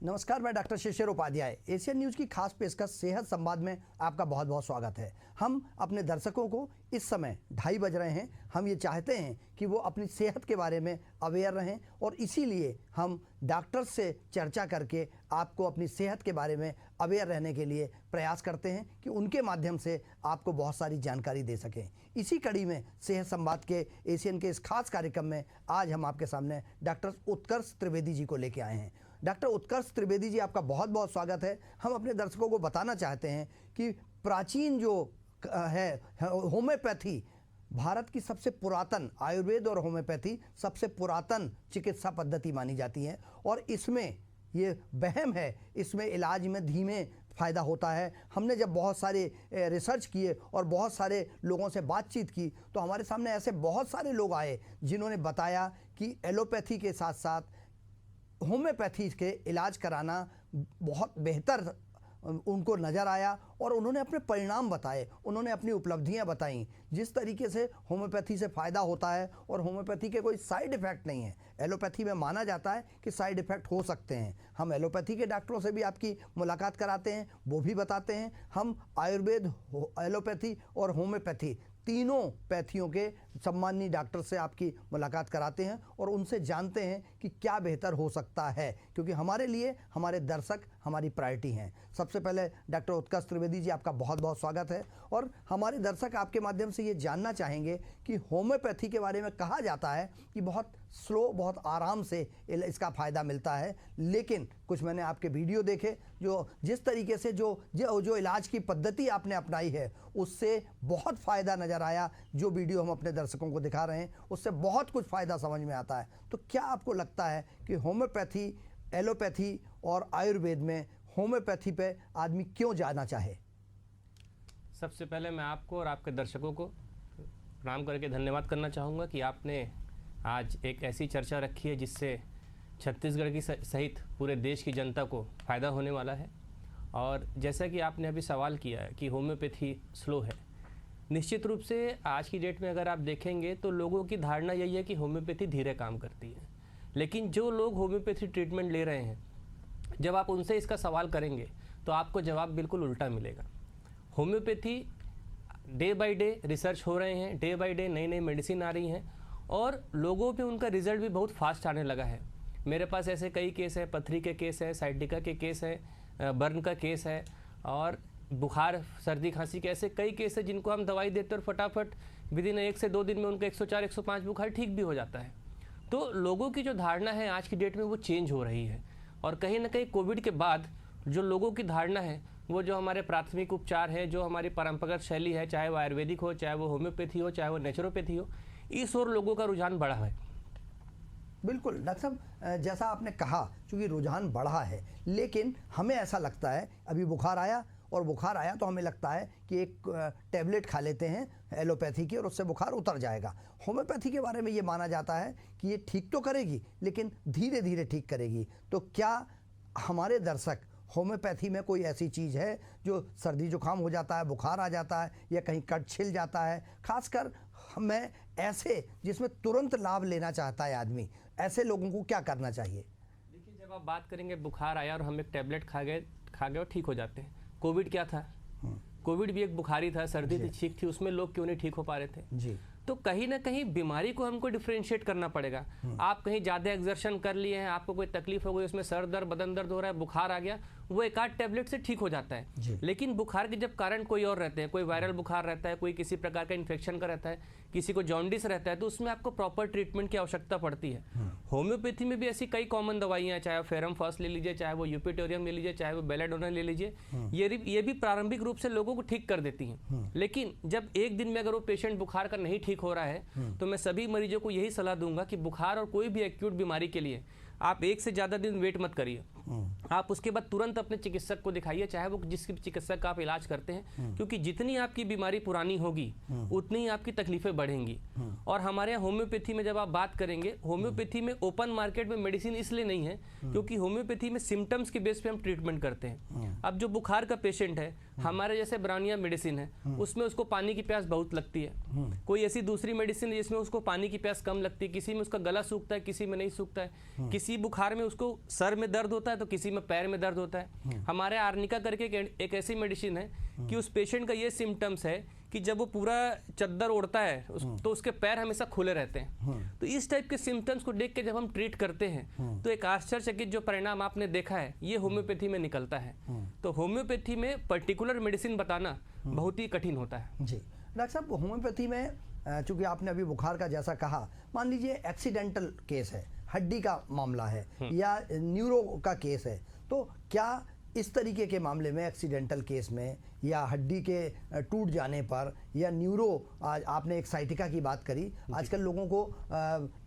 नमस्कार, मैं डॉक्टर शिशिर Upadhyay. Asian news की खास पेशकश सेहत संवाद में आपका बहुत बहुत स्वागत है। हम अपने दर्शकों को इस समय 2:30 बज रहे हैं। हम ये चाहते हैं कि वो अपनी सेहत के बारे में अवेयर रहें और इसीलिए हम डॉक्टर से चर्चा करके आपको अपनी सेहत के बारे में अवेयर रहने के लिए प्रयास करते हैं कि उनके माध्यम से आपको बहुत सारी जानकारी दे सकें। इसी कड़ी में सेहत संवाद के एशियन के इस खास कार्यक्रम में आज हम आपके सामने डॉक्टर उत्कर्ष त्रिवेदी जी को लेके आए हैं। डॉक्टर उत्कर्ष त्रिवेदी जी, आपका बहुत बहुत स्वागत है। हम अपने दर्शकों को बताना चाहते हैं कि प्राचीन जो है होम्योपैथी भारत की सबसे पुरातन, आयुर्वेद और होम्योपैथी सबसे पुरातन चिकित्सा पद्धति मानी जाती है और इसमें ये वहम है, इसमें इलाज में धीमे फ़ायदा होता है। हमने जब बहुत सारे रिसर्च किए और बहुत सारे लोगों से बातचीत की तो हमारे सामने ऐसे बहुत सारे लोग आए जिन्होंने बताया कि एलोपैथी के साथ साथ होम्योपैथी के इलाज कराना बहुत बेहतर उनको नज़र आया और उन्होंने अपने परिणाम बताए, उन्होंने अपनी उपलब्धियां बताईं। जिस तरीके से होम्योपैथी से फ़ायदा होता है और होम्योपैथी के कोई साइड इफ़ेक्ट नहीं है। एलोपैथी में माना जाता है कि साइड इफ़ेक्ट हो सकते हैं। हम एलोपैथी के डॉक्टरों से भी आपकी मुलाकात कराते हैं, वो भी बताते हैं। हम आयुर्वेद, एलोपैथी और होम्योपैथी तीनों पैथियों के सम्मानीय डॉक्टर से आपकी मुलाकात कराते हैं और उनसे जानते हैं कि क्या बेहतर हो सकता है, क्योंकि हमारे लिए हमारे दर्शक हमारी प्रायोरिटी हैं। सबसे पहले डॉक्टर उत्कर्ष त्रिवेदी जी, आपका बहुत बहुत स्वागत है। और हमारे दर्शक आपके माध्यम से ये जानना चाहेंगे कि होम्योपैथी के बारे में कहा जाता है कि बहुत स्लो, बहुत आराम से इसका फ़ायदा मिलता है, लेकिन कुछ मैंने आपके वीडियो देखे जो जिस तरीके से जो इलाज की पद्धति आपने अपनाई है उससे बहुत फ़ायदा नज़र आया। जो वीडियो हम अपने दर्शकों को दिखा रहे हैं उससे बहुत कुछ फ़ायदा समझ में आता है। तो क्या आपको लगता है कि होम्योपैथी, एलोपैथी और आयुर्वेद में होम्योपैथी पे आदमी क्यों जाना चाहे? सबसे पहले मैं आपको और आपके दर्शकों को प्रणाम करके धन्यवाद करना चाहूँगा कि आपने आज एक ऐसी चर्चा रखी है जिससे छत्तीसगढ़ की सहित पूरे देश की जनता को फ़ायदा होने वाला है। और जैसा कि आपने अभी सवाल किया है कि होम्योपैथी स्लो है, निश्चित रूप से आज की डेट में अगर आप देखेंगे तो लोगों की धारणा यही है कि होम्योपैथी धीरे काम करती है। लेकिन जो लोग होम्योपैथी ट्रीटमेंट ले रहे हैं, जब आप उनसे इसका सवाल करेंगे तो आपको जवाब बिल्कुल उल्टा मिलेगा। Homeopathy day by day research हो रहे हैं, डे बाय डे नई नई मेडिसिन आ रही हैं और लोगों पे उनका रिजल्ट भी बहुत फास्ट आने लगा है। मेरे पास ऐसे कई केस हैं, पथरी के केस है, साइटिका के केस है, बर्न का केस है और बुखार, सर्दी, खांसी के ऐसे कई केस है जिनको हम दवाई देते और फटाफट विदिन 1 से 2 दिन में उनका 104, 105 बुखार ठीक भी हो जाता है। तो लोगों की जो धारणा है आज की डेट में वो चेंज हो रही है और कहीं ना कहीं कोविड के बाद जो लोगों की धारणा है वो जो हमारे प्राथमिक उपचार है, जो हमारी परंपरागत शैली है, चाहे वो आयुर्वेदिक हो, चाहे वो होम्योपैथी हो, चाहे वो नेचुरोपैथी हो, इस ओर लोगों का रुझान बढ़ा है। बिल्कुल डॉक्टर साहब, जैसा आपने कहा, चूँकि रुझान बढ़ा है, लेकिन हमें ऐसा लगता है अभी बुखार आया तो हमें लगता है कि एक टैबलेट खा लेते हैं एलोपैथी की और उससे बुखार उतर जाएगा। होम्योपैथी के बारे में ये माना जाता है कि ये ठीक तो करेगी लेकिन धीरे धीरे ठीक करेगी। तो क्या हमारे दर्शक, होम्योपैथी में कोई ऐसी चीज़ है जो सर्दी जुकाम हो जाता है, बुखार आ जाता है या कहीं कट छिल जाता है, खासकर मैं ऐसे जिसमें तुरंत लाभ लेना चाहता है आदमी, ऐसे लोगों को क्या करना चाहिए? देखिए, जब आप बात करेंगे बुखार आया और हम एक टैबलेट खा गए और ठीक हो जाते हैं। कोविड क्या था? कोविड भी एक बुखारी था, सर्दी थी, छींक थी, उसमें लोग क्यों नहीं ठीक हो पा रहे थे जी? तो कहीं ना कहीं बीमारी को हमको डिफरेंशिएट करना पड़ेगा। आप कहीं ज़्यादा एक्सर्शन कर लिए हैं, आपको कोई तकलीफ हो गई, उसमें सर दर्द, बदन दर्द हो रहा है, बुखार आ गया, वो एक आध टैबलेट से ठीक हो जाता है। लेकिन बुखार के जब कारण कोई और रहते हैं, कोई वायरल बुखार रहता है, कोई किसी प्रकार का इन्फेक्शन का रहता है, किसी को जॉन्डिस रहता है, तो उसमें आपको प्रॉपर ट्रीटमेंट की आवश्यकता पड़ती है। होम्योपैथी में भी ऐसी कई कॉमन दवाइयाँ हैं, चाहे वो फेरम फर्स्ट ले लीजिए, चाहे वो यूपिटोरियम ले लीजिए, चाहे वो बेलाडोना ले लीजिए, ये भी प्रारंभिक रूप से लोगों को ठीक कर देती हैं। लेकिन जब एक दिन में अगर वो पेशेंट बुखार का नहीं ठीक हो रहा है तो मैं सभी मरीजों को यही सलाह दूंगा कि बुखार और कोई भी एक्यूट बीमारी के लिए आप 1 से ज़्यादा दिन वेट मत करिए। आप उसके बाद तुरंत अपने चिकित्सक को दिखाइए, चाहे वो जिस चिकित्सक का आप इलाज करते हैं, क्योंकि जितनी आपकी बीमारी पुरानी होगी उतनी ही आपकी तकलीफें बढ़ेंगी। और हमारे यहाँ होम्योपैथी में जब आप बात करेंगे, होम्योपैथी में ओपन मार्केट में मेडिसिन इसलिए नहीं है क्योंकि होम्योपैथी में सिम्टम्स के बेस पे हम ट्रीटमेंट करते हैं। अब जो बुखार का पेशेंट है हमारे जैसे ब्रानिया मेडिसिन है उसमें उसको पानी की प्यास बहुत लगती है, कोई ऐसी दूसरी मेडिसिन है जिसमें उसको पानी की प्यास कम लगती है, किसी में उसका गला सूखता है, किसी में नहीं सूखता है, किसी बुखार में उसको सर में दर्द होता है तो किसी में पैर में दर्द होता है। हमारे आर्निका करके एक ऐसी मेडिसिन है कि उस पेशेंट का ये सिम्टम्स है कि जब वो पूरा चद्दर ओढ़ता है तो उसके पैर हमेशा खुले रहते हैं। तो इस टाइप के सिम्टम्स को देख के जब हम ट्रीट करते हैं तो एक आश्चर्यचकित जो परिणाम आपने देखा है ये होम्योपैथी में निकलता है। तो होम्योपैथी में पर्टिकुलर मेडिसिन बताना बहुत ही कठिन होता है। जी डॉक्टर साहब, होम्योपैथी में चूंकि आपने अभी बुखार का जैसा कहा, मान लीजिए एक्सीडेंटल केस है, हड्डी का मामला है या न्यूरो का केस है, तो क्या इस तरीके के मामले में एक्सीडेंटल केस में या हड्डी के टूट जाने पर या न्यूरो, आज आपने एक साइटिका की बात करी, आजकल लोगों को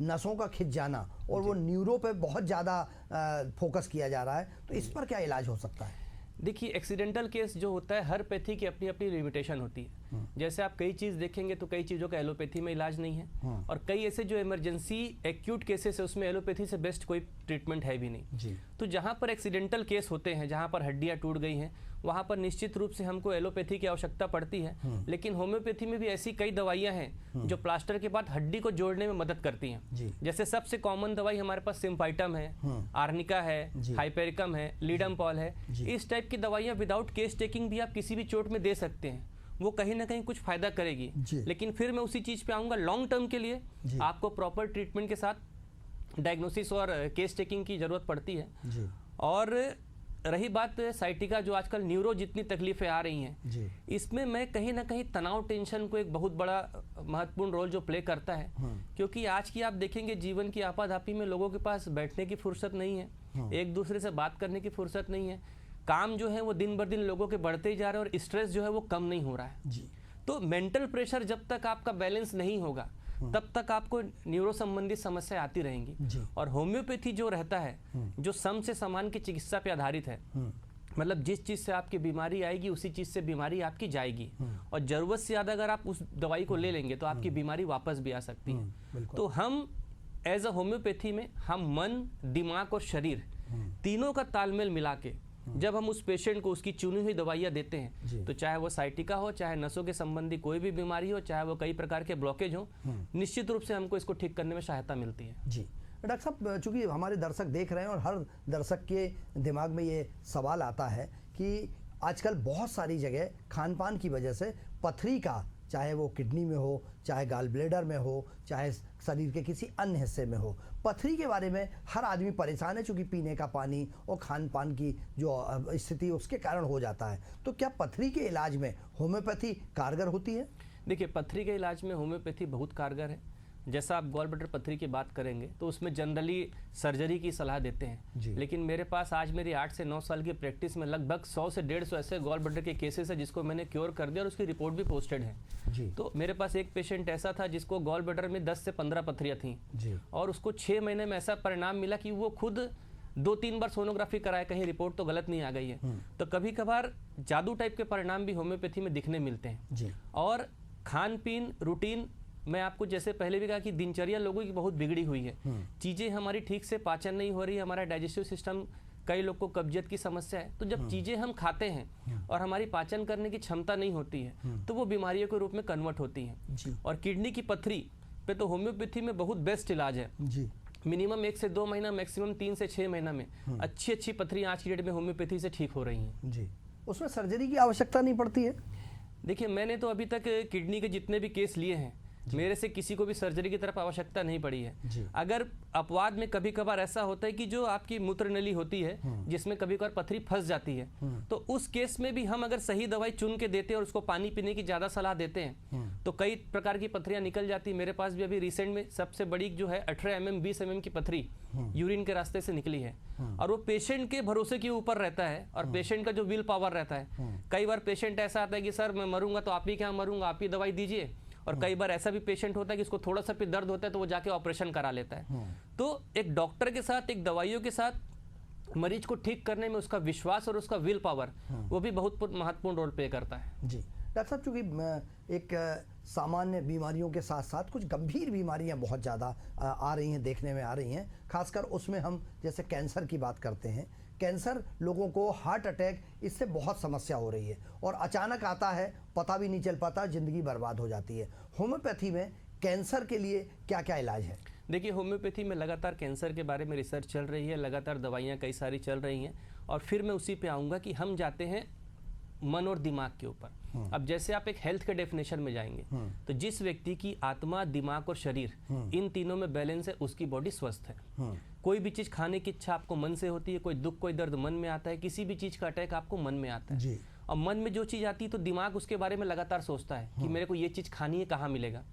नसों का खिंच जाना और वो न्यूरो पे बहुत ज़्यादा फोकस किया जा रहा है, तो इस पर क्या इलाज हो सकता है? देखिए, एक्सीडेंटल केस जो होता है हर पैथी की अपनी अपनी लिमिटेशन होती है। जैसे आप कई चीज़ देखेंगे तो कई चीज़ों का एलोपैथी में इलाज नहीं है और कई ऐसे जो इमरजेंसी एक्यूट केसेस है उसमें एलोपैथी से बेस्ट कोई ट्रीटमेंट है भी नहीं जी। तो जहाँ पर एक्सीडेंटल केस होते हैं, जहाँ पर हड्डियाँ टूट गई हैं, वहाँ पर निश्चित रूप से हमको एलोपैथी की आवश्यकता पड़ती है। लेकिन होम्योपैथी में भी ऐसी कई दवाइयाँ हैं जो प्लास्टर के बाद हड्डी को जोड़ने में मदद करती हैं। जैसे सबसे कॉमन दवाई हमारे पास सिम्पाइटम है, आर्निका है, हाइपेरिकम है, लीडमपॉल है। इस टाइप की दवाइयाँ विदाउट केस टेकिंग भी आप किसी भी चोट में दे सकते हैं, वो कहीं ना कहीं कुछ फायदा करेगी। लेकिन फिर मैं उसी चीज़ पे आऊँगा, लॉन्ग टर्म के लिए आपको प्रॉपर ट्रीटमेंट के साथ डायग्नोसिस और केस टेकिंग की जरूरत पड़ती है। और रही बात साइटिका, जो आजकल न्यूरो जितनी तकलीफें आ रही हैं, इसमें मैं कहीं ना कहीं तनाव, टेंशन को एक बहुत बड़ा महत्वपूर्ण रोल जो प्ले करता है। क्योंकि आज की आप देखेंगे जीवन की आपाधापी में लोगों के पास बैठने की फुर्सत नहीं है, एक दूसरे से बात करने की फुर्सत नहीं है, काम जो है वो दिन बर दिन लोगों के बढ़ते ही जा रहे हैं और स्ट्रेस जो है वो कम नहीं हो रहा है। तो मेंटल प्रेशर जब तक आपका बैलेंस नहीं होगा तब तक आपको न्यूरो संबंधी समस्या आती रहेंगी। और होम्योपैथी जो रहता है, जो सम से समान की चिकित्सा पे आधारित है, मतलब जिस चीज़ से आपकी बीमारी आएगी उसी चीज़ से बीमारी आपकी जाएगी, और ज़रूरत से ज़्यादा अगर आप उस दवाई को ले लेंगे तो आपकी बीमारी वापस भी आ सकती है। तो हम एज अ होम्योपैथी में हम मन, दिमाग और शरीर तीनों का तालमेल मिला के जब हम उस पेशेंट को उसकी चुनी हुई दवाइयाँ देते हैं, तो चाहे वो साइटिका हो, चाहे नसों के संबंधी कोई भी बीमारी हो, चाहे वो कई प्रकार के ब्लॉकेज हो, निश्चित रूप से हमको इसको ठीक करने में सहायता मिलती है। जी डॉक्टर साहब, चूंकि हमारे दर्शक देख रहे हैं और हर दर्शक के दिमाग में ये सवाल आता है कि आजकल बहुत सारी जगह खान पान की वजह से पथरी का, चाहे वो किडनी में हो, चाहे गाल ब्लेडर में हो, चाहे शरीर के किसी अन्य हिस्से में हो, पथरी के बारे में हर आदमी परेशान है, चूँकि पीने का पानी और खान पान की जो स्थिति उसके कारण हो जाता है। तो क्या पथरी के इलाज में होम्योपैथी कारगर होती है? देखिए, पथरी के इलाज में होम्योपैथी बहुत कारगर है। जैसा आप गॉल ब्लैडर पथरी की बात करेंगे तो उसमें जनरली सर्जरी की सलाह देते हैं, लेकिन मेरे पास आज मेरी 8 से 9 साल की प्रैक्टिस में लगभग 100 से 150 ऐसे गॉल ब्लैडर के केसेस है जिसको मैंने क्योर कर दिया और उसकी रिपोर्ट भी पोस्टेड है। तो मेरे पास एक पेशेंट ऐसा था जिसको गॉल ब्लैडर में 10 से 15 पथरियाँ थी और उसको 6 महीने में ऐसा परिणाम मिला कि वो खुद 2-3 बार सोनोग्राफी कराया, कहीं रिपोर्ट तो गलत नहीं आ गई है। तो कभी कभार जादू टाइप के परिणाम भी होम्योपैथी में दिखने मिलते हैं। और खान पीन रूटीन, मैं आपको जैसे पहले भी कहा कि दिनचर्या लोगों की बहुत बिगड़ी हुई है, चीज़ें हमारी ठीक से पाचन नहीं हो रही है, हमारा डाइजेस्टिव सिस्टम, कई लोग को कब्जियत की समस्या है। तो जब चीज़ें हम खाते हैं और हमारी पाचन करने की क्षमता नहीं होती है तो वो बीमारियों के रूप में कन्वर्ट होती हैं। और किडनी की पथरी पे तो होम्योपैथी में बहुत बेस्ट इलाज है। मिनिमम 1 से 2 महीना, मैक्सिमम 3 से 6 महीना में अच्छी पथरी आज की डेट में होम्योपैथी से ठीक हो रही हैं। जी, उसमें सर्जरी की आवश्यकता नहीं पड़ती है? देखिए, मैंने तो अभी तक किडनी के जितने भी केस लिए हैं, मेरे से किसी को भी सर्जरी की तरफ आवश्यकता नहीं पड़ी है। अगर अपवाद में कभी कभार ऐसा होता है कि जो आपकी मूत्र नली होती है जिसमें कभी कभार पथरी फंस जाती है, तो उस केस में भी हम अगर सही दवाई चुन के देते हैं और उसको पानी पीने की ज़्यादा सलाह देते हैं तो कई प्रकार की पथरियाँ निकल जाती है। मेरे पास भी अभी रिसेंट में सबसे बड़ी जो है 18 mm 20 mm की पथरी यूरिन के रास्ते से निकली है, और वो पेशेंट के भरोसे के ऊपर रहता है और पेशेंट का जो विल पावर रहता है। कई बार पेशेंट ऐसा आता है कि सर मैं मरूंगा तो आप ही क्या मरूंगा, आप ही दवाई दीजिए। और कई बार ऐसा भी पेशेंट होता है कि इसको थोड़ा सा भी दर्द होता है तो वो जाके ऑपरेशन करा लेता है। तो एक डॉक्टर के साथ, एक दवाइयों के साथ मरीज को ठीक करने में उसका विश्वास और उसका विल पावर वो भी बहुत महत्वपूर्ण रोल प्ले करता है। जी डॉक्टर साहब, चूँकि एक सामान्य बीमारियों के साथ साथ कुछ गंभीर बीमारियां बहुत ज़्यादा आ रही हैं, देखने में आ रही हैं। खासकर उसमें हम जैसे कैंसर की बात करते हैं। कैंसर, लोगों को हार्ट अटैक, इससे बहुत समस्या हो रही है और अचानक आता है, पता भी नहीं चल पाता, ज़िंदगी बर्बाद हो जाती है। होम्योपैथी में कैंसर के लिए क्या क्या इलाज है? देखिए, होम्योपैथी में लगातार कैंसर के बारे में रिसर्च चल रही है, लगातार दवाइयाँ कई सारी चल रही हैं। और फिर मैं उसी पे आऊँगा कि हम जाते हैं मन और दिमाग के ऊपर। अब जैसे आप एक हेल्थ के डेफिनेशन में जाएंगे तो जिस व्यक्ति की आत्मा, दिमाग और शरीर इन तीनों में बैलेंस है, उसकी बॉडी स्वस्थ है। कोई भी चीज़ खाने की इच्छा आपको मन से होती है, कोई दुख, कोई दर्द मन में आता है, किसी भी चीज़ का अटैक आपको मन में आता है जी। और मन में जो चीज़ आती है तो दिमाग उसके बारे में लगातार सोचता है कि मेरे को ये चीज़ खानी है, कहाँ मिलेगा।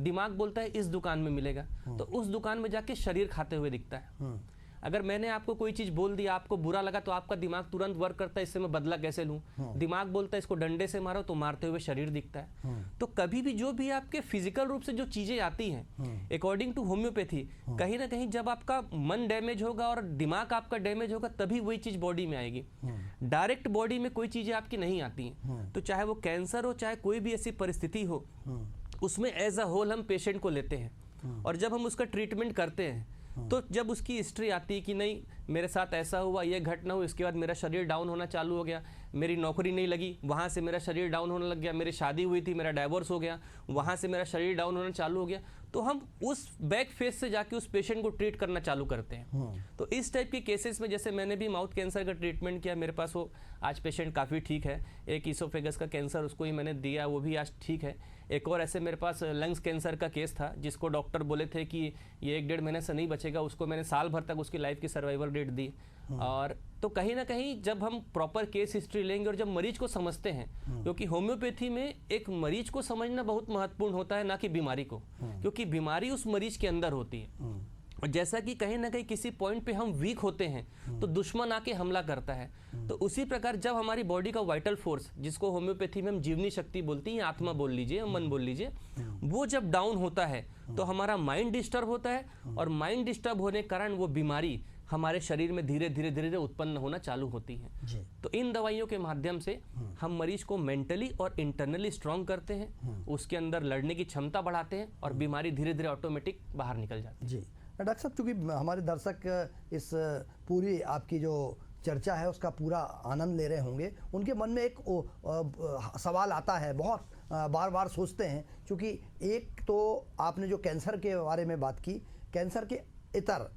दिमाग बोलता है इस दुकान में मिलेगा, तो उस दुकान में जाके शरीर खाते हुए दिखता है। अगर मैंने आपको कोई चीज़ बोल दिया, आपको बुरा लगा, तो आपका दिमाग तुरंत वर्क करता है, इससे मैं बदला कैसे लूँ। दिमाग बोलता है इसको डंडे से मारो, तो मारते हुए शरीर दिखता है। तो कभी भी जो भी आपके फिजिकल रूप से जो चीज़ें आती हैं, अकॉर्डिंग टू होम्योपैथी, कहीं ना कहीं जब आपका मन डैमेज होगा और दिमाग आपका डैमेज होगा, तभी वही चीज़ बॉडी में आएगी। डायरेक्ट बॉडी में कोई चीज़ें आपकी नहीं आती हैं। तो चाहे वो कैंसर हो, चाहे कोई भी ऐसी परिस्थिति हो, उसमें एज अ होल हम पेशेंट को लेते हैं और जब हम उसका ट्रीटमेंट करते हैं तो जब उसकी हिस्ट्री आती है कि नहीं मेरे साथ ऐसा हुआ, ये घटना हुई, इसके बाद मेरा शरीर डाउन होना चालू हो गया, मेरी नौकरी नहीं लगी, वहाँ से मेरा शरीर डाउन होने लग गया, मेरी शादी हुई थी, मेरा डाइवोर्स हो गया, वहाँ से मेरा शरीर डाउन होना चालू हो गया, तो हम उस बैक फेज से जाके उस पेशेंट को ट्रीट करना चालू करते हैं। तो इस टाइप के केसेस में जैसे मैंने भी माउथ कैंसर का ट्रीटमेंट किया, मेरे पास वो आज पेशेंट काफ़ी ठीक है। एक ईसोफेगस का कैंसर उसको ही मैंने दिया, वो भी आज ठीक है। एक और ऐसे मेरे पास लंग्स कैंसर का केस था जिसको डॉक्टर बोले थे कि ये 1-1.5 महीने से नहीं बचेगा, उसको मैंने साल भर तक उसकी लाइफ की सर्वाइवल रेट दी। और तो कहीं ना कहीं जब हम प्रॉपर केस हिस्ट्री लेंगे और जब मरीज को समझते हैं, क्योंकि होम्योपैथी में एक मरीज को समझना बहुत महत्वपूर्ण होता है, ना कि बीमारी को, क्योंकि बीमारी उस मरीज के अंदर होती है। और जैसा कि कहीं ना कहीं किसी पॉइंट पे हम वीक होते हैं तो दुश्मन आके हमला करता है, तो उसी प्रकार जब हमारी बॉडी का वाइटल फोर्स, जिसको होम्योपैथी में हम जीवनी शक्ति बोलते हैं, आत्मा बोल लीजिए, मन बोल लीजिए, वो जब डाउन होता है तो हमारा माइंड डिस्टर्ब होता है और माइंड डिस्टर्ब होने के कारण वो बीमारी हमारे शरीर में धीरे धीरे धीरे उत्पन्न होना चालू होती है। तो इन दवाइयों के माध्यम से हम मरीज को मेंटली और इंटरनली स्ट्रांग करते हैं, उसके अंदर लड़ने की क्षमता बढ़ाते हैं और बीमारी धीरे धीरे ऑटोमेटिक बाहर निकल जाती है। जी डॉक्टर साहब, चूँकि हमारे दर्शक इस पूरी आपकी जो चर्चा है उसका पूरा आनंद ले रहे होंगे, उनके मन में एक सवाल आता है, बहुत बार बार सोचते हैं, क्योंकि एक तो आपने जो कैंसर के बारे में बात की, कैंसर के इतर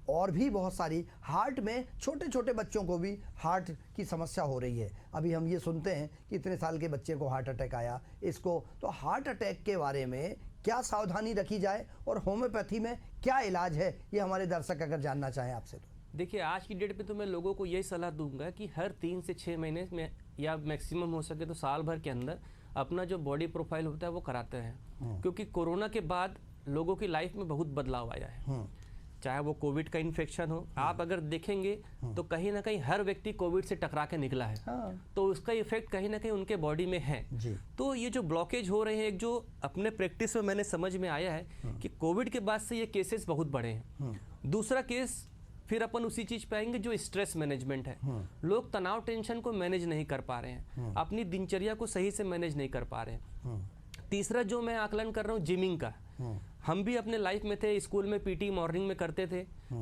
और भी बहुत सारी हार्ट में छोटे छोटे बच्चों को भी हार्ट की समस्या हो रही है। अभी हम ये सुनते हैं कि इतने साल के बच्चे को हार्ट अटैक आया, इसको तो हार्ट अटैक के बारे में क्या सावधानी रखी जाए और होम्योपैथी में क्या इलाज है, ये हमारे दर्शक अगर जानना चाहें आपसे तो। देखिए, आज की डेट पे तो मैं लोगों को यही सलाह दूंगा कि हर 3 से 6 महीने में या मैक्सिमम हो सके तो साल भर के अंदर अपना जो बॉडी प्रोफाइल होता है वो कराते हैं, क्योंकि कोरोना के बाद लोगों की लाइफ में बहुत बदलाव आया है। चाहे वो कोविड का इन्फेक्शन हो, आप अगर देखेंगे तो कहीं ना कहीं हर व्यक्ति कोविड से टकरा के निकला है, तो उसका इफेक्ट कहीं ना कहीं उनके बॉडी में है। तो ये जो ब्लॉकेज हो रहे हैं, एक जो अपने प्रैक्टिस में मैंने समझ में आया है कि कोविड के बाद से ये केसेस बहुत बढ़े हैं। दूसरा केस फिर अपन उसी चीज पे आएंगे जो स्ट्रेस मैनेजमेंट है। लोग तनाव, टेंशन को मैनेज नहीं कर पा रहे हैं, अपनी दिनचर्या को सही से मैनेज नहीं कर पा रहे हैं। तीसरा जो मैं आकलन कर रहा हूँ जिमिंग का, हम भी अपने लाइफ में थे, स्कूल में पीटी मॉर्निंग में करते थे,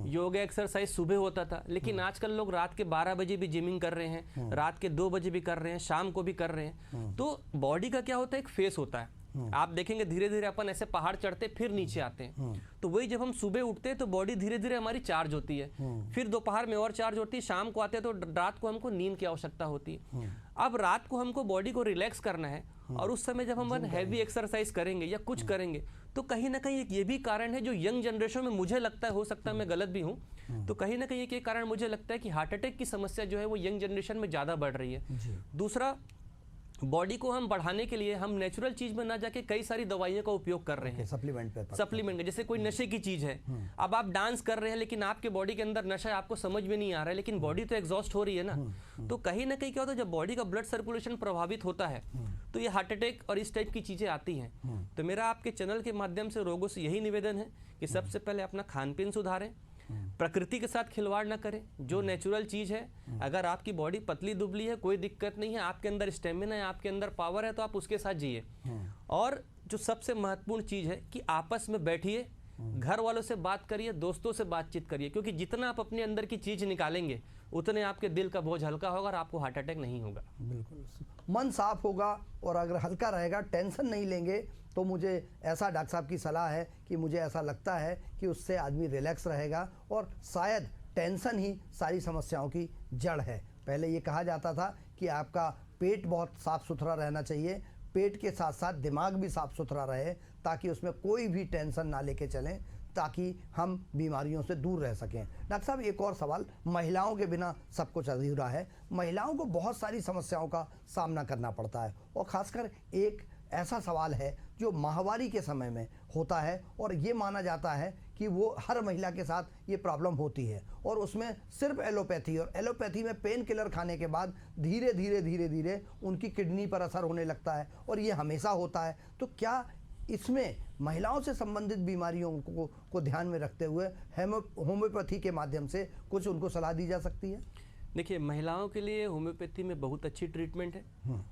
योगा एक्सरसाइज सुबह होता था, लेकिन आजकल लोग रात के 12 बजे भी जिमिंग कर रहे हैं, रात के 2 बजे भी कर रहे हैं, शाम को भी कर रहे हैं। तो बॉडी का क्या होता है, एक फेस होता है। आप देखेंगे धीरे धीरे अपन ऐसे पहाड़ चढ़ते फिर नीचे आते हैं, तो वही जब हम सुबह उठते हैं तो बॉडी धीरे धीरे हमारी चार्ज होती है, फिर दोपहर में और चार्ज होती है, शाम को आते हैं तो रात को हमको नींद की आवश्यकता होती है। अब रात को हमको बॉडी को रिलैक्स करना है और उस समय जब हम हैवी एक्सरसाइज करेंगे या कुछ करेंगे तो कहीं ना कहीं ये भी कारण है जो यंग जनरेशन में मुझे लगता है, हो सकता है मैं गलत भी हूँ, तो कहीं ना कहीं एक कारण मुझे लगता है कि हार्ट अटैक की समस्या जो है वो यंग जनरेशन में ज़्यादा बढ़ रही है। दूसरा, बॉडी को हम बढ़ाने के लिए हम नेचुरल चीज में ना जाके कई सारी दवाइयों का उपयोग कर रहे हैं, सप्लीमेंट का। जैसे कोई नशे की चीज है, अब आप डांस कर रहे हैं लेकिन आपके बॉडी के अंदर नशा आपको समझ में नहीं आ रहा है, लेकिन बॉडी तो एग्जॉस्ट हो रही है ना। तो कहीं ना कहीं क्या होता है, जब बॉडी का ब्लड सर्कुलेशन प्रभावित होता है तो ये हार्ट अटैक और इस टाइप की चीजें आती हैं। तो मेरा आपके चैनल के माध्यम से लोगों से यही निवेदन है कि सबसे पहले अपना खान पीन सुधारें, प्रकृति के साथ खिलवाड़ ना करें, जो नेचुरल चीज है। अगर आपकी बॉडी पतली दुबली है कोई दिक्कत नहीं है, आपके अंदर स्टेमिना है, आपके अंदर पावर है, तो आप उसके साथ जिए। और जो सबसे महत्वपूर्ण चीज़ है कि आपस में बैठिए, घर वालों से बात करिए, दोस्तों से बातचीत करिए, क्योंकि जितना आप अपने अंदर की चीज़ निकालेंगे उतने आपके दिल का बोझ हल्का होगा और आपको हार्ट अटैक नहीं होगा। बिल्कुल, मन साफ होगा और अगर हल्का रहेगा, टेंशन नहीं लेंगे, तो मुझे ऐसा डॉक्टर साहब की सलाह है कि मुझे ऐसा लगता है कि उससे आदमी रिलैक्स रहेगा और शायद टेंशन ही सारी समस्याओं की जड़ है। पहले ये कहा जाता था कि आपका पेट बहुत साफ़ सुथरा रहना चाहिए, पेट के साथ साथ दिमाग भी साफ़ सुथरा रहे, ताकि उसमें कोई भी टेंशन ना लेके चलें, ताकि हम बीमारियों से दूर रह सकें। डॉक्टर साहब, एक और सवाल, महिलाओं के बिना सब कुछ अधूरा है। महिलाओं को बहुत सारी समस्याओं का सामना करना पड़ता है और ख़ासकर एक ऐसा सवाल है जो माहवारी के समय में होता है और ये माना जाता है कि वो हर महिला के साथ ये प्रॉब्लम होती है और उसमें सिर्फ एलोपैथी, और एलोपैथी में पेन किलर खाने के बाद धीरे धीरे उनकी किडनी पर असर होने लगता है और ये हमेशा होता है। तो क्या इसमें महिलाओं से संबंधित बीमारियों को ध्यान में रखते हुए होम्योपैथी के माध्यम से कुछ उनको सलाह दी जा सकती है? देखिए, महिलाओं के लिए होम्योपैथी में बहुत अच्छी ट्रीटमेंट है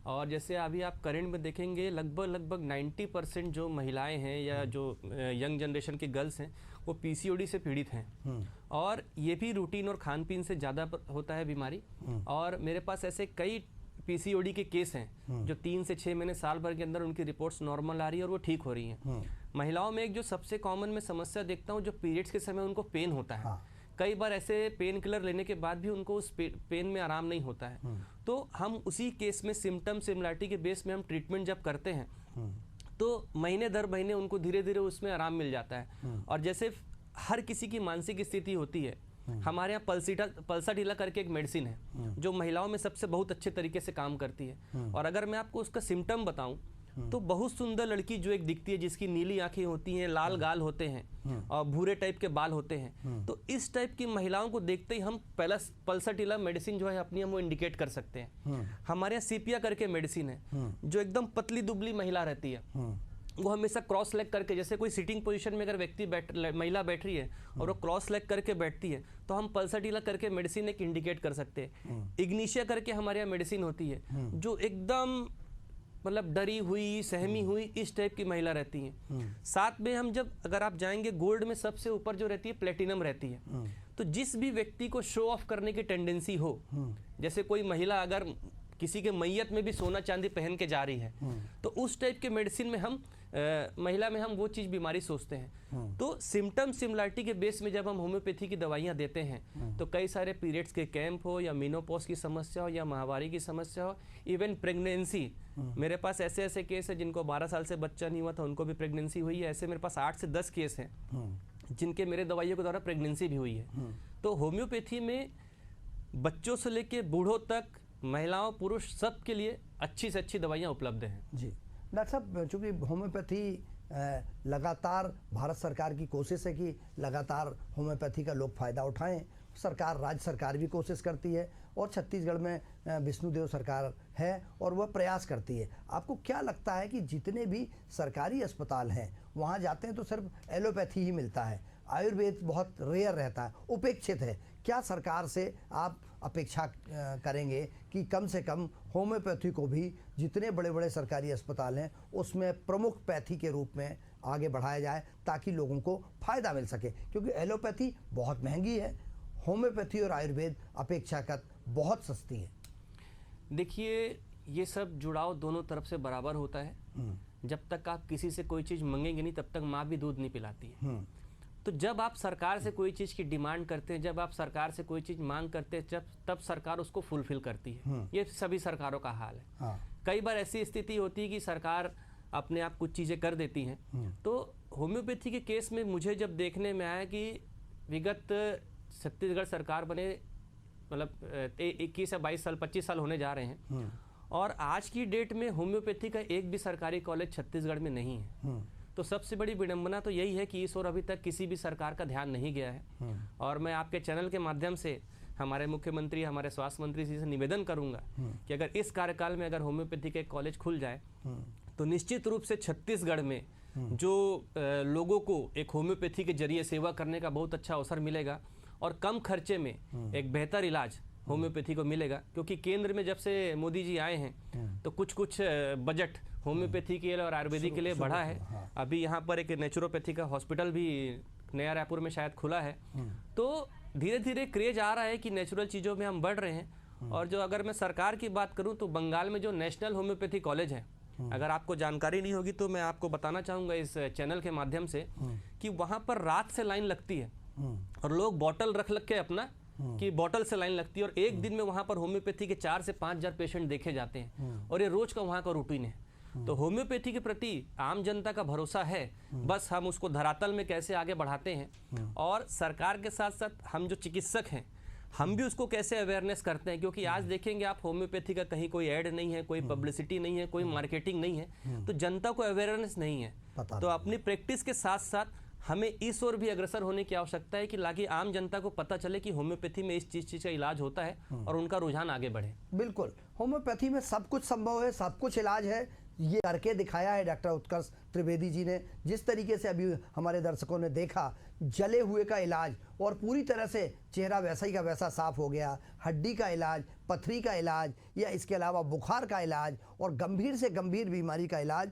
और जैसे अभी आप करंट में देखेंगे लगभग 90% जो महिलाएं हैं या जो यंग जनरेशन की गर्ल्स हैं वो पीसीओडी से पीड़ित हैं और ये भी रूटीन और खान पीन से ज़्यादा होता है बीमारी। और मेरे पास ऐसे कई पीसीओडी के केस हैं जो 3 से 6 महीने साल भर के अंदर उनकी रिपोर्ट्स नॉर्मल आ रही है और वो ठीक हो रही हैं। महिलाओं में एक जो सबसे कॉमन में समस्या देखता हूँ, जो पीरियड्स के समय उनको पेन होता है। कई बार ऐसे पेन किलर लेने के बाद भी उनको उस पेन में आराम नहीं होता है। तो हम उसी केस में सिम्टम सिमिलरिटी के बेस में हम ट्रीटमेंट जब करते हैं तो महीने दर महीने उनको धीरे धीरे उसमें आराम मिल जाता है। और जैसे हर किसी की मानसिक स्थिति होती है, हमारे यहाँ पल्साटिला करके एक मेडिसिन है जो महिलाओं में सबसे बहुत अच्छे तरीके से काम करती है। और अगर मैं आपको उसका सिम्टम बताऊं तो बहुत सुंदर लड़की जो एक दिखती है, जिसकी नीली आंखें होती हैं, लाल गाल होते हैं और भूरे टाइप के बाल होते हैं, तो इस टाइप की महिलाओं को देखते ही हम पहला पल्साटिला मेडिसिन जो है अपनी हम वो इंडिकेट कर सकते हैं। हमारे यहाँ सीपिया करके मेडिसिन है जो एकदम पतली दुबली महिला रहती है, वो हमेशा क्रॉस लेग करके, जैसे कोई सिटिंग पोजीशन में अगर महिला बैठ रही है और वो क्रॉस लेग करके बैठती है तो हम पल्साटिला करके मेडिसिन एक इंडिकेट कर सकते हैं। इग्निशिया करके हमारे यहाँ मेडिसिन होती है जो एकदम मतलब डरी हुई, सहमी हुई इस टाइप की महिला रहती हैं। साथ में हम जब अगर आप जाएंगे गोल्ड में सबसे ऊपर जो रहती है प्लेटिनम रहती है। तो जिस भी व्यक्ति को शो ऑफ करने की टेंडेंसी हो, जैसे कोई महिला अगर किसी के मैयत में भी सोना चांदी पहन के जा रही है तो उस टाइप के मेडिसिन में हम महिला में हम वो चीज़ बीमारी सोचते हैं। तो सिम्टम सिमिलरिटी के बेस में जब हम होम्योपैथी की दवाइयाँ देते हैं तो कई सारे पीरियड्स के कैंप हो या मेनोपॉज की समस्या हो या माहवारी की समस्या हो, इवन प्रेगनेंसी, मेरे पास ऐसे ऐसे केस है जिनको 12 साल से बच्चा नहीं हुआ था उनको भी प्रेगनेंसी हुई है। ऐसे मेरे पास 8 से 10 केस हैं जिनके मेरे दवाइयों के द्वारा प्रेगनेंसी भी हुई है। तो होम्योपैथी में बच्चों से लेके बूढ़ों तक, महिलाओं पुरुष सब के लिए अच्छी से अच्छी दवाइयाँ उपलब्ध हैं। जी डॉक्टर साहब, चूँकि होम्योपैथी लगातार भारत सरकार की कोशिश है कि लगातार होम्योपैथी का लोग फ़ायदा उठाएं, सरकार, राज्य सरकार भी कोशिश करती है और छत्तीसगढ़ में विष्णुदेव सरकार है और वह प्रयास करती है। आपको क्या लगता है कि जितने भी सरकारी अस्पताल हैं वहाँ जाते हैं तो सिर्फ एलोपैथी ही मिलता है, आयुर्वेद बहुत रेयर रहता है, उपेक्षित है? क्या सरकार से आप अपेक्षा करेंगे कि कम से कम होम्योपैथी को भी जितने बड़े बड़े सरकारी अस्पताल हैं उसमें प्रमुख पैथी के रूप में आगे बढ़ाया जाए ताकि लोगों को फ़ायदा मिल सके? क्योंकि एलोपैथी बहुत महंगी है, होम्योपैथी और आयुर्वेद अपेक्षाकृत बहुत सस्ती है। देखिए, ये सब जुड़ाव दोनों तरफ से बराबर होता है। जब तक आप किसी से कोई चीज़ मांगेंगे नहीं तब तक माँ भी दूध नहीं पिलाती है। तो जब आप सरकार से कोई चीज़ की डिमांड करते हैं, जब आप सरकार से कोई चीज़ मांग करते हैं, तब सरकार उसको फुलफिल करती है। ये सभी सरकारों का हाल है। कई बार ऐसी स्थिति होती है कि सरकार अपने आप कुछ चीज़ें कर देती हैं। तो होम्योपैथी के केस में मुझे जब देखने में आया कि विगत छत्तीसगढ़ सरकार बने मतलब 21 या 22 साल 25 साल होने जा रहे हैं और आज की डेट में होम्योपैथी का एक भी सरकारी कॉलेज छत्तीसगढ़ में नहीं है। तो सबसे बड़ी विडंबना तो यही है कि इस ओर अभी तक किसी भी सरकार का ध्यान नहीं गया है। और मैं आपके चैनल के माध्यम से हमारे मुख्यमंत्री, हमारे स्वास्थ्य मंत्री जी से निवेदन करूंगा कि अगर इस कार्यकाल में अगर होम्योपैथी के कॉलेज खुल जाए तो निश्चित रूप से छत्तीसगढ़ में जो लोगों को एक होम्योपैथी के जरिए सेवा करने का बहुत अच्छा अवसर मिलेगा और कम खर्चे में एक बेहतर इलाज होम्योपैथी को मिलेगा। क्योंकि केंद्र में जब से मोदी जी आए हैं तो कुछ बजट होम्योपैथी के लिए और आयुर्वेदिक के लिए बढ़ा है। अभी यहाँ पर एक नेचुरोपैथी का हॉस्पिटल भी नया रायपुर में शायद खुला है। तो धीरे धीरे क्रेज आ रहा है कि नेचुरल चीज़ों में हम बढ़ रहे हैं। और जो अगर मैं सरकार की बात करूं तो बंगाल में जो नेशनल होम्योपैथी कॉलेज है, अगर आपको जानकारी नहीं होगी तो मैं आपको बताना चाहूँगा इस चैनल के माध्यम से कि वहाँ पर रात से लाइन लगती है और लोग बॉटल रख के अपना कि बॉटल से लाइन लगती है और एक दिन में वहाँ पर होम्योपैथी के 4 से 5 हज़ार पेशेंट देखे जाते हैं और ये रोज का वहाँ का रूटीन है। तो होम्योपैथी के प्रति आम जनता का भरोसा है, बस हम उसको धरातल में कैसे आगे बढ़ाते हैं और सरकार के साथ साथ हम जो चिकित्सक हैं हम भी उसको कैसे अवेयरनेस करते हैं। क्योंकि आज देखेंगे आप होम्योपैथी का कहीं कोई ऐड नहीं है, कोई पब्लिसिटी नहीं है, कोई मार्केटिंग नहीं है, तो जनता को अवेयरनेस नहीं है। तो अपनी प्रैक्टिस के साथ साथ हमें इस ओर भी अग्रसर होने की आवश्यकता है कि ताकि आम जनता को पता चले कि होम्योपैथी में इस चीज़ का इलाज होता है और उनका रुझान आगे बढ़े। बिल्कुल, होम्योपैथी में सब कुछ संभव है, सब कुछ इलाज है, ये करके दिखाया है डॉक्टर उत्कर्ष त्रिवेदी जी ने। जिस तरीके से अभी हमारे दर्शकों ने देखा, जले हुए का इलाज और पूरी तरह से चेहरा वैसा ही का वैसा साफ हो गया, हड्डी का इलाज, पथरी का इलाज या इसके अलावा बुखार का इलाज और गंभीर से गंभीर बीमारी का इलाज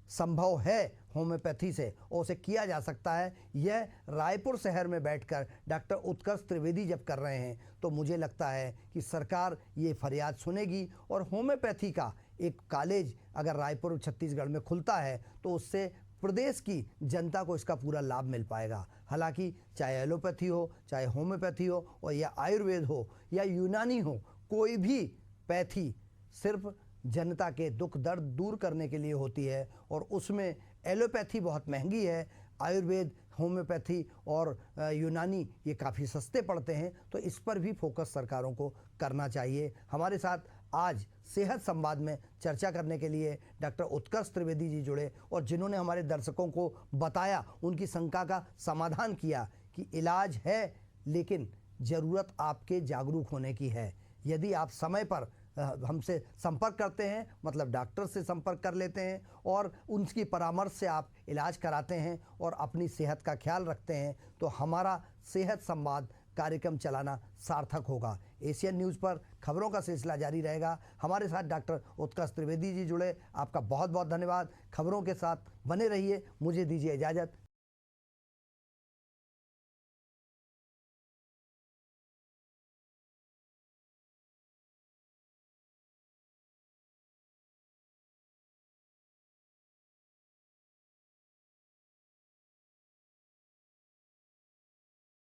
संभव है होम्योपैथी से और उसे किया जा सकता है। यह रायपुर शहर में बैठकर डॉक्टर उत्कर्ष त्रिवेदी जब कर रहे हैं तो मुझे लगता है कि सरकार ये फरियाद सुनेगी और होम्योपैथी का एक कॉलेज अगर रायपुर छत्तीसगढ़ में खुलता है तो उससे प्रदेश की जनता को इसका पूरा लाभ मिल पाएगा। हालांकि चाहे एलोपैथी हो, चाहे होम्योपैथी हो और या आयुर्वेद हो या यूनानी हो, कोई भी पैथी सिर्फ जनता के दुख दर्द दूर करने के लिए होती है और उसमें एलोपैथी बहुत महंगी है, आयुर्वेद, होम्योपैथी और यूनानी ये काफ़ी सस्ते पड़ते हैं। तो इस पर भी फोकस सरकारों को करना चाहिए। हमारे साथ आज सेहत संवाद में चर्चा करने के लिए डॉक्टर उत्कर्ष त्रिवेदी जी जुड़े और जिन्होंने हमारे दर्शकों को बताया, उनकी शंका का समाधान किया कि इलाज है लेकिन ज़रूरत आपके जागरूक होने की है। यदि आप समय पर हमसे संपर्क करते हैं, मतलब डॉक्टर से संपर्क कर लेते हैं और उनकी परामर्श से आप इलाज कराते हैं और अपनी सेहत का ख्याल रखते हैं, तो हमारा सेहत संवाद कार्यक्रम चलाना सार्थक होगा। एशियन न्यूज़ पर खबरों का सिलसिला जारी रहेगा। हमारे साथ डॉक्टर उत्कर्ष त्रिवेदी जी जुड़े, आपका बहुत बहुत धन्यवाद। खबरों के साथ बने रहिए। मुझे दीजिए इजाज़त।